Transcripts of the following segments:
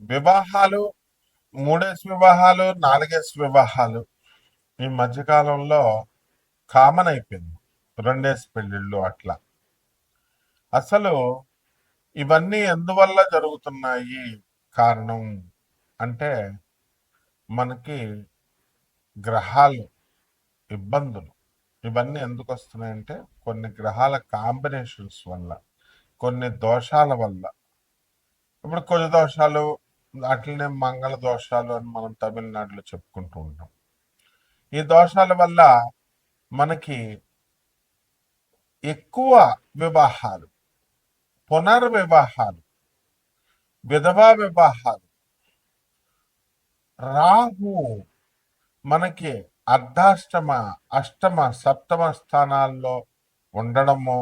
వివాహాలు, మూడేసి వివాహాలు, నాలుగేసి వివాహాలు ఈ మధ్యకాలంలో కామన్ అయిపోయింది. రెండేసి పెళ్ళిళ్ళు అట్లా. అసలు ఇవన్నీ ఎందువల్ల జరుగుతున్నాయి? కారణం అంటే మనకి గ్రహాలు ఇబ్బందులు. ఇవన్నీ ఎందుకు వస్తున్నాయంటే కొన్ని గ్రహాల కాంబినేషన్స్ వల్ల, కొన్ని దోషాల వల్ల. ఇప్పుడు కొన్ని దోషాలు, అట్లనే మంగళ దోషాలు అని మనం తమిళనాడులో చెప్పుకుంటూ ఉంటాం. ఈ దోషాల వల్ల మనకి ఎక్కువ వివాహాలు, పునర్వివాహాలు, విధవా వివాహాలు, రాహు మనకి అర్ధాష్టమ, అష్టమ, సప్తమ స్థానాల్లో ఉండడము,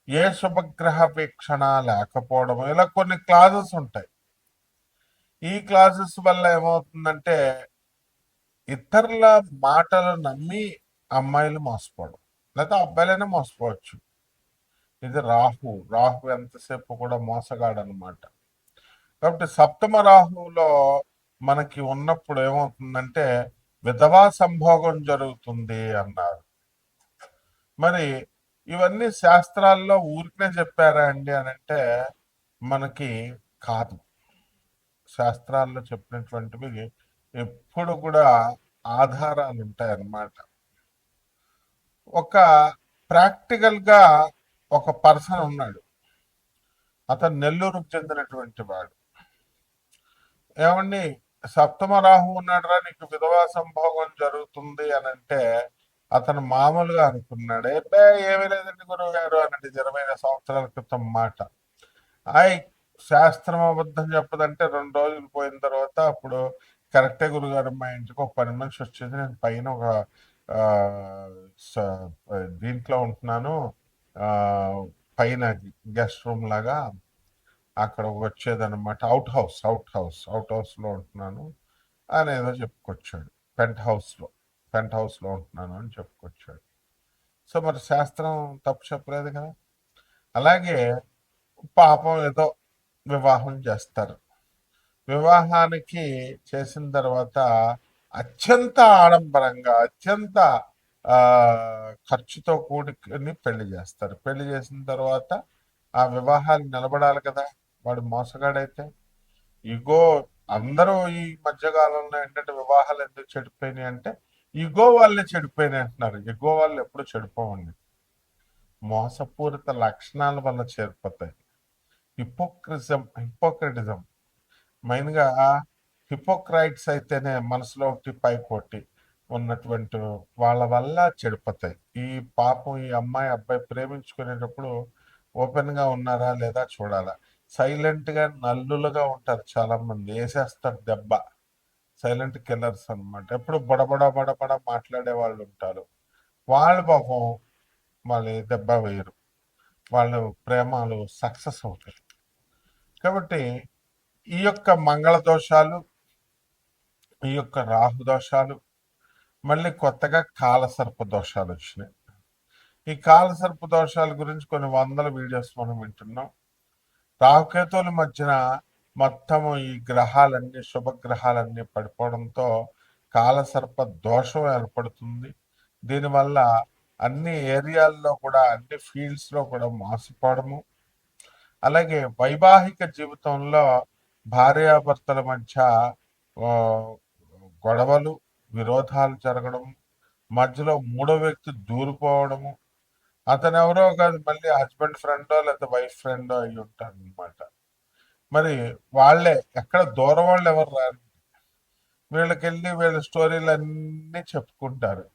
ఏ శుభగ్రహ వీక్షణ లేకపోవడము, ఇలా కొన్ని క్లాజెస్ ఉంటాయి. ఈ క్లాజెస్ వల్ల ఏమవుతుందంటే ఇతరుల మాటలు నమ్మి అమ్మాయిలు మోసపోవడం, లేదా అబ్బాయిలైనా మోసపోవచ్చు. ఇది రాహు. రాహు ఎంతసేపు కూడా మోసగాడు అనమాట. కాబట్టి సప్తమ రాహువులో మనకి ఉన్నప్పుడు ఏమవుతుందంటే విధవా సంభోగం జరుగుతుంది అన్నారు. మరి ఇవన్నీ శాస్త్రాల్లో ఊరికనే చెప్పారా అండి అని అంటే మనకి కాదు. శాస్త్రాల్లో చెప్పినటువంటివి ఎప్పుడు కూడా ఆధారాలు ఉంటాయి అన్నమాట. ఒక ప్రాక్టికల్ గా ఒక పర్సన్ ఉన్నాడు. అతను నెల్లూరుకు చెందినటువంటి వాడు. ఏమండి, సప్తమ రాహు ఉన్నాడురా, నీకు విధవా సంభోగం జరుగుతుంది అని అంటే అతను మామూలుగా అనుకున్నాడు. ఏమీ లేదండి గురువు గారు అన్నది 25 సంవత్సరాల క్రితం మాట. ఆయ్, శాస్త్రం అబద్ధం చెప్పదంటే 2 రోజులు పోయిన తర్వాత అప్పుడు కరెక్టే గురుగారు, మా ఇంటికి ఒక పని మనిషి వచ్చేది, నేను పైన ఒక ఆ, దీంట్లో ఉంటున్నాను, ఆ, పైన గెస్ట్ రూమ్ లాగా అక్కడ వచ్చేదన్నమాట. అవుట్ హౌస్ లో ఉంటున్నాను అని ఏదో చెప్పుకొచ్చాడు. పెంట్ హౌస్ లో పెంట్ హౌస్ లో ఉంటున్నాను అని చెప్పుకొచ్చాడు. సో మరి శాస్త్రం తప్పు చెప్పలేదు కదా. అలాగే పాపం ఏదో వివాహం చేస్తారు. వివాహానికి చేసిన తర్వాత అత్యంత ఆడంబరంగా, అత్యంత ఆ ఖర్చుతో కూడుకుని పెళ్లి చేస్తారు. పెళ్లి చేసిన తర్వాత ఆ వివాహాలు నిలబడాలి కదా. వాడు మోసగాడైతే ఇగో, అందరూ ఈ మధ్యకాలంలో ఏంటంటే వివాహాలు ఎందుకు చెడిపోయినాయి అంటే ఇగో వాళ్ళే చెడిపోయినాయి అంటున్నారు. ఇగో వాళ్ళు ఎప్పుడు చెడిపోవండి, మోసపూరిత లక్షణాల వల్ల చేరిపోతాయి. హిపోక్రటిజం మెయిన్ గా. హిపోక్రైట్స్ అయితేనే మనసులో ఒకటి పైకి ఒకటి ఉన్నటువంటి వాళ్ళ వల్ల చెడిపోతాయి. ఈ పాపం ఈ అమ్మాయి అబ్బాయి ప్రేమించుకునేటప్పుడు ఓపెన్ గా ఉన్నారా లేదా చూడాలా. సైలెంట్ గా నల్లులుగా ఉంటారు, చాలా మంది వేసేస్తారు దెబ్బ. సైలెంట్ కిల్లర్స్ అన్నమాట. ఎప్పుడు బడబడ బడబడ మాట్లాడే వాళ్ళు ఉంటారు. వాళ్ళు పాపం వాళ్ళు దెబ్బ వేయరు, వాళ్ళు ప్రేమలు సక్సెస్ అవుతాయి. కాబట్టి ఈ యొక్క మంగళ దోషాలు, ఈ యొక్క రాహు దోషాలు, మళ్ళీ కొత్తగా కాలసర్ప దోషాలు వచ్చినాయి. ఈ కాలసర్ప దోషాల గురించి కొన్ని వందల వీడియోస్ మనం వింటున్నాం. రాహుకేతువుల మధ్యన మొత్తము ఈ గ్రహాలన్నీ, శుభగ్రహాలన్నీ పడిపోవడంతో కాలసర్ప దోషం ఏర్పడుతుంది. దీనివల్ల అన్ని ఏరియాల్లో కూడా, అన్ని ఫీల్డ్స్ లో కూడా మోసపోవడము, అలాగే వైవాహిక జీవితంలో భార్యాభర్తల మధ్య ఆ, గొడవలు, విరోధాలు జరగడం, మధ్యలో మూడో వ్యక్తి దూరిపోవడము. అతను ఎవరో కాదు, మళ్ళీ హస్బెండ్ ఫ్రెండో లేదా వైఫ్ ఫ్రెండో అయి ఉంటారు అనమాట. మరి వాళ్ళే, ఎక్కడ దూరం వాళ్ళు ఎవరు రారు. వీళ్ళకెళ్ళి వీళ్ళ స్టోరీలు అన్నీ చెప్పుకుంటారు.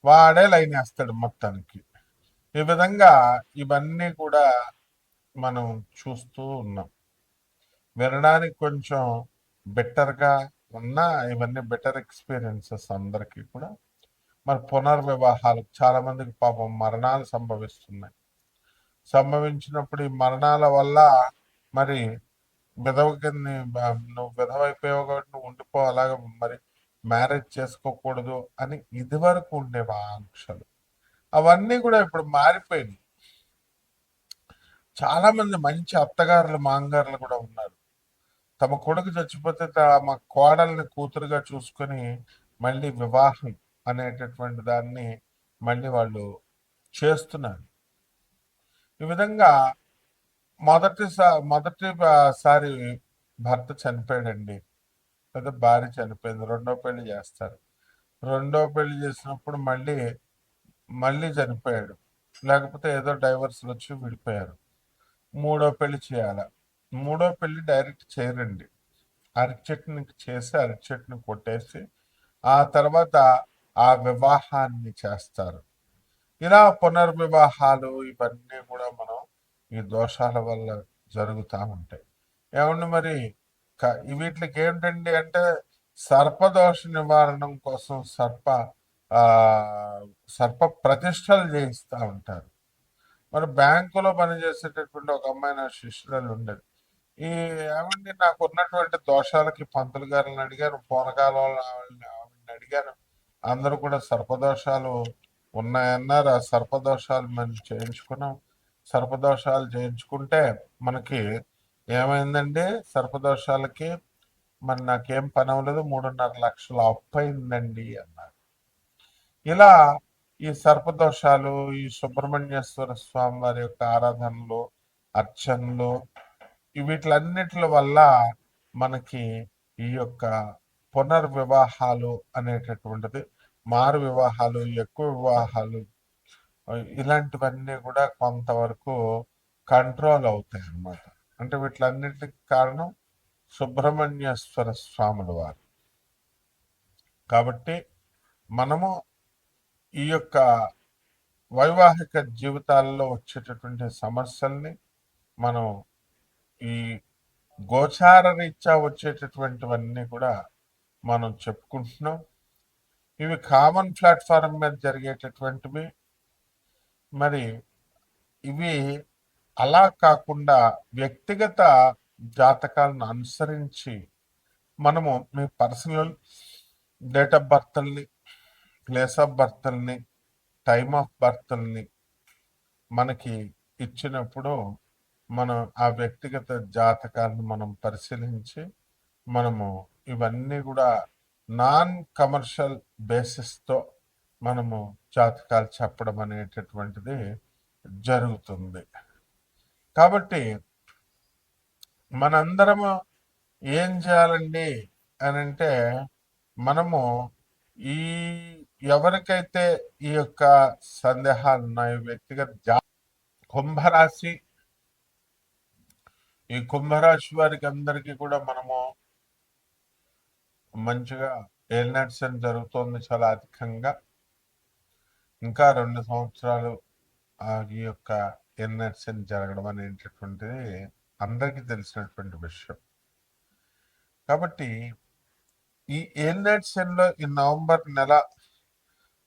వాడే లైన్ వేస్తాడు మొత్తానికి. ఈ విధంగా ఇవన్నీ కూడా మనం చూస్తూ ఉన్నాం. వినడానికి కొంచెం బెటర్గా ఉన్నా ఇవన్నీ బెటర్ ఎక్స్పీరియన్సెస్ అందరికీ కూడా. మరి పునర్వివాహాలు చాలా మందికి పాపం మరణాలు సంభవిస్తున్నాయి. సంభవించినప్పుడు ఈ మరణాల వల్ల మరి విధవకి నువ్వు విధవైపోయావు కాబట్టి నువ్వు ఉండిపో, అలాగ మరి మ్యారేజ్ చేసుకోకూడదు అని ఇదివరకు ఉండేవి ఆంక్షలు. అవన్నీ కూడా ఇప్పుడు మారిపోయినాయి. చాలా మంది మంచి అత్తగారులు, మాంగారులు కూడా ఉన్నారు. తమ కొడుకు చచ్చిపోతే తమ కోడల్ని కూతురుగా చూసుకొని మళ్ళీ వివాహం అనేటటువంటి దాన్ని మళ్ళీ వాళ్ళు చేస్తున్నారు. ఈ విధంగా మొదటిసారి భర్త చనిపోయాడండి, లేదా భార్య చనిపోయింది, రెండో పెళ్లి చేస్తారు. రెండో పెళ్లి చేసినప్పుడు మళ్ళీ మళ్ళీ చనిపోయాడు, లేకపోతే ఏదో డైవర్స్ వచ్చి విడిపోయారు. మూడో పెళ్లి చేయాల. మూడో పెళ్లి డైరెక్ట్ చేయరండి, అరటి చెట్టుని చేసి అరటి చెట్టుని కొట్టేసి ఆ తర్వాత ఆ వివాహాన్ని చేస్తారు. ఇలా పునర్వివాహాలు ఇవన్నీ కూడా మనం ఈ దోషాల వల్ల జరుగుతూ ఉంటాయి. ఏమండి మరి వీటికి ఏంటండి అంటే సర్పదోష నివారణం కోసం ఆ సర్ప ప్రతిష్టలు చేయిస్తూ ఉంటారు. మరి బ్యాంకులో పనిచేసేటటువంటి ఒక అమ్మాయి నా శిష్యురాలు ఉండేది. ఈ ఏమండి నాకు ఉన్నటువంటి దోషాలకి పంతులు గారిని అడిగాను, పూనకాల ఆవిడని అడిగాను. అందరూ కూడా సర్పదోషాలు ఉన్నాయన్నారు. ఆ సర్పదోషాలు మనం చేయించుకున్నాం. సర్పదోషాలు చేయించుకుంటే మనకి ఏమైందండి, సర్పదోషాలకి మరి నాకేం పని అవ్వలేదు, 3.5 లక్షలు అప్పు అయిందండి అన్నారు. ఇలా ఈ సర్పదోషాలు, ఈ సుబ్రహ్మణ్యేశ్వర స్వామి వారి యొక్క ఆరాధనలు, అర్చనలు, వీటిలన్నిటి వల్ల మనకి ఈ యొక్క పునర్వివాహాలు అనేటటువంటిది, మారు వివాహాలు, ఎక్కువ వివాహాలు, ఇలాంటివన్నీ కూడా కొంతవరకు కంట్రోల్ అవుతాయి అన్నమాట. అంటే వీటిలన్నిటికి కారణం సుబ్రహ్మణ్యేశ్వర స్వాముల వారు. కాబట్టి మనము ఈ యొక్క వైవాహిక జీవితాల్లో వచ్చేటటువంటి సమస్యల్ని మనం ఈ గోచార రీత్యా వచ్చేటటువంటివన్నీ కూడా మనం చెప్పుకుంటున్నాం. ఇవి కామన్ ప్లాట్ఫారం మీద జరిగేటటువంటివి. మరి ఇవి అలా కాకుండా వ్యక్తిగత జాతకాలను అనుసరించి మనము మీ పర్సనల్ డేట్ ఆఫ్ బర్త్ని, ప్లేస్ ఆఫ్ బర్త్ని, టైమ్ ఆఫ్ బర్త్ని మనకి ఇచ్చినప్పుడు మనం ఆ వ్యక్తిగత జాతకాలను మనం పరిశీలించి మనము ఇవన్నీ కూడా నాన్ కమర్షియల్ బేసిస్తో మనము జాతకాలు చెప్పడం అనేటటువంటిది జరుగుతుంది. కాబట్టి మనందరము ఏం చేయాలండి అని అంటే, మనము ఈ ఎవరికైతే ఈ యొక్క సందేహాలు ఉన్నాయో వ్యక్తిగత కుంభరాశి, ఈ కుంభరాశి వారికి అందరికీ కూడా మనము మంచిగా ఏలినాటి జరుగుతోంది చాలా అధికంగా. ఇంకా 2 సంవత్సరాలు ఈ యొక్క ఏలినాటి జరగడం అనేటటువంటిది అందరికీ తెలిసినటువంటి విషయం. కాబట్టి ఈ ఏలినాటి ఈ నవంబర్ నెల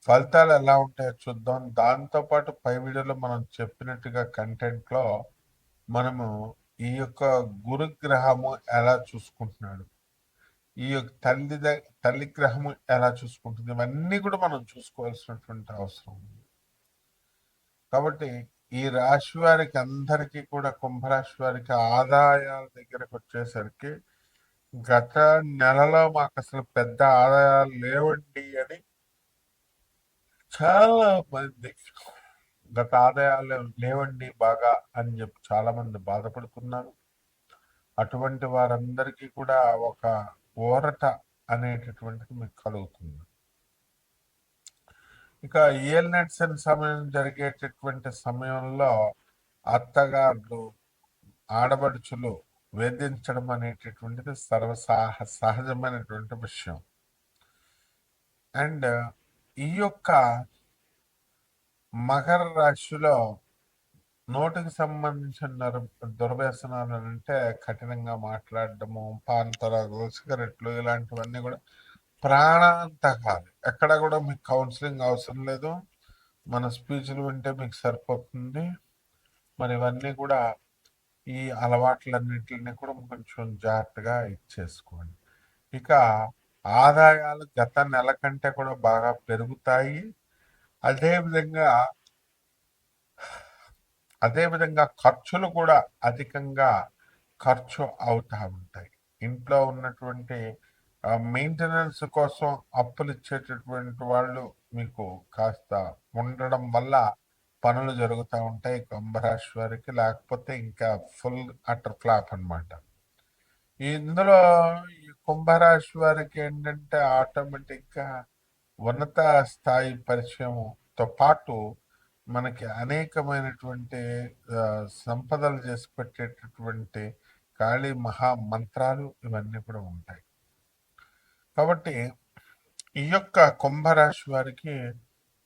ఫలితాలు ఎలా ఉంటాయో చూద్దాం. దాంతోపాటు పై వీడియోలో మనం చెప్పినట్టుగా కంటెంట్లో మనము ఈ యొక్క గురుగ్రహము ఎలా చూసుకుంటున్నాడు, ఈ యొక్క తల్లి గ్రహము ఎలా చూసుకుంటుంది, ఇవన్నీ కూడా మనం చూసుకోవాల్సినటువంటి అవసరం ఉంది. కాబట్టి ఈ రాశి వారికి అందరికీ కూడా, కుంభరాశి వారికి ఆదాయాల దగ్గరకు వచ్చేసరికి గత నెలలో మాకు అసలు పెద్ద ఆదాయాలు లేవండి అని చాలా మంది, గత ఆదాయాలు లేవండి బాగా అని చెప్పి చాలా మంది బాధపడుతున్నారు. అటువంటి వారందరికీ కూడా ఒక ఊరట అనేటటువంటిది మీకు కలుగుతుంది. ఇక ఏలినాటి సమయం జరిగేటటువంటి సమయంలో అత్తగారులు, ఆడబడుచులు వేధించడం అనేటటువంటిది సహజమైనటువంటి విషయం. అండ్ ఈ యొక్క మకర రాశిలో నోటికి సంబంధించిన దుర్వ్యసనాలు అంటే కఠినంగా మాట్లాడటము, పాన్పరాగులు, సిగరెట్లు, ఇలాంటివన్నీ కూడా ప్రాణాంతకాలు. ఎక్కడ కూడా మీకు కౌన్సిలింగ్ అవసరం లేదు, మన స్పీచ్లు వింటే మీకు సరిపోతుంది. మరి ఇవన్నీ కూడా ఈ అలవాట్లన్నింటినీ కూడా కొంచెం జాగ్రత్తగా ఇచ్చేసుకోండి. ఇక ఆదాయాలు గత నెల కంటే కూడా బాగా పెరుగుతాయి. అదేవిధంగా ఖర్చులు కూడా అధికంగా ఖర్చు అవుతూ ఉంటాయి. ఇంట్లో ఉన్నటువంటి మెయింటెనెన్స్ కోసం అప్పులిచ్చేటటువంటి వాళ్ళు మీకు కాస్త ఉండడం వల్ల పనులు జరుగుతూ ఉంటాయి కుంభరాశి వారికి. లేకపోతే ఇంకా ఫుల్ అటర్ ఫ్లాప్ అన్నమాట. ఇందులో ఈ కుంభరాశి వారికి ఏంటంటే ఆటోమేటిక్గా ఉన్నత స్థాయి పరిచయంతో పాటు మనకి అనేకమైనటువంటి సంపదలు చేసి పెట్టేటటువంటి కాళీ మహా మంత్రాలు ఇవన్నీ కూడా ఉంటాయి. కాబట్టి ఈ యొక్క కుంభరాశి వారికి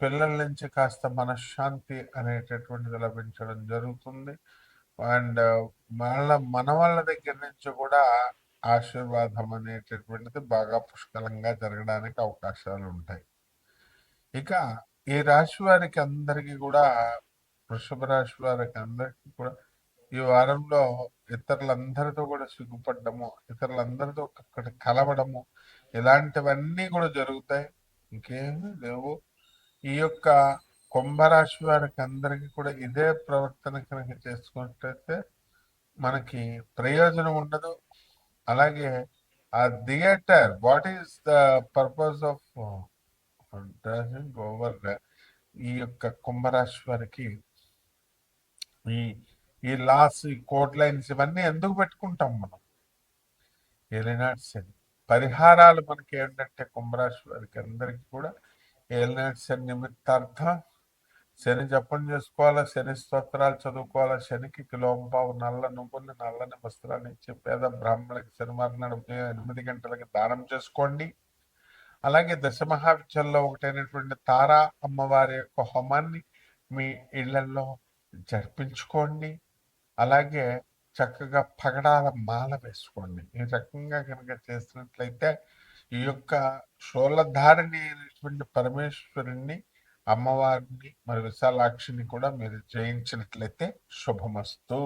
పిల్లల నుంచి కాస్త మనశ్శాంతి అనేటటువంటిది లభించడం జరుగుతుంది. అండ్ మన వాళ్ళ దగ్గర నుంచి కూడా ఆశీర్వాదం అనేటటువంటిది బాగా పుష్కలంగా జరగడానికి అవకాశాలు ఉంటాయి. ఇక ఈ రాశి వారికి అందరికీ కూడా, వృషభ రాశి వారికి అందరికీ కూడా ఈ వారంలో ఇతరులందరితో కూడా సిగ్గుపడ్డము, ఇతరులందరితో అక్కడ కలవడము, ఇలాంటివన్నీ కూడా జరుగుతాయి. ఇంకేమీ లేవు. ఈ యొక్క కుంభరాశి వారికి అందరికీ కూడా ఇదే ప్రవర్తన కనుక చేసుకున్నట్లయితే మనకి ప్రయోజనం ఉండదు. అలాగే ఆ theatre, what is the purpose of over, ఈ యొక్క కుంభరాశి వారికి ఈ ఈ లాస్, ఈ కోడ్ లైన్స్ ఇవన్నీ ఎందుకు పెట్టుకుంటాం మనం? ఏలినాటి శని పరిహారాలు మనకి ఏంటంటే కుంభరాశి వారికి అందరికీ కూడా ఏలినాటి శని నిమిత్తార్థం శని జపం చేసుకోవాలా, శని స్తోత్రాలు చదువుకోవాలా, శనికి కిలోంపావు నల్ల నువ్వుల్ని, నల్లని వస్త్రాన్ని ఇచ్చి పేద బ్రాహ్మణులకి శనివారం నాడు ఉదయం 8 గంటలకి దానం చేసుకోండి. అలాగే దశమహావిద్యల్లో ఒకటైనటువంటి తారా అమ్మవారి యొక్క హోమాన్ని మీ ఇళ్లలో జరిపించుకోండి. అలాగే చక్కగా పగడాల మాల వేసుకోండి. ఈ రకంగా కనుక చేసినట్లయితే ఈ యొక్క శూలధారిణి అయినటువంటి పరమేశ్వరుణ్ణి, అమ్మవారిని, మరి విశాలాక్షిని కూడా మీరు జయించినట్లయితే శుభమస్తు.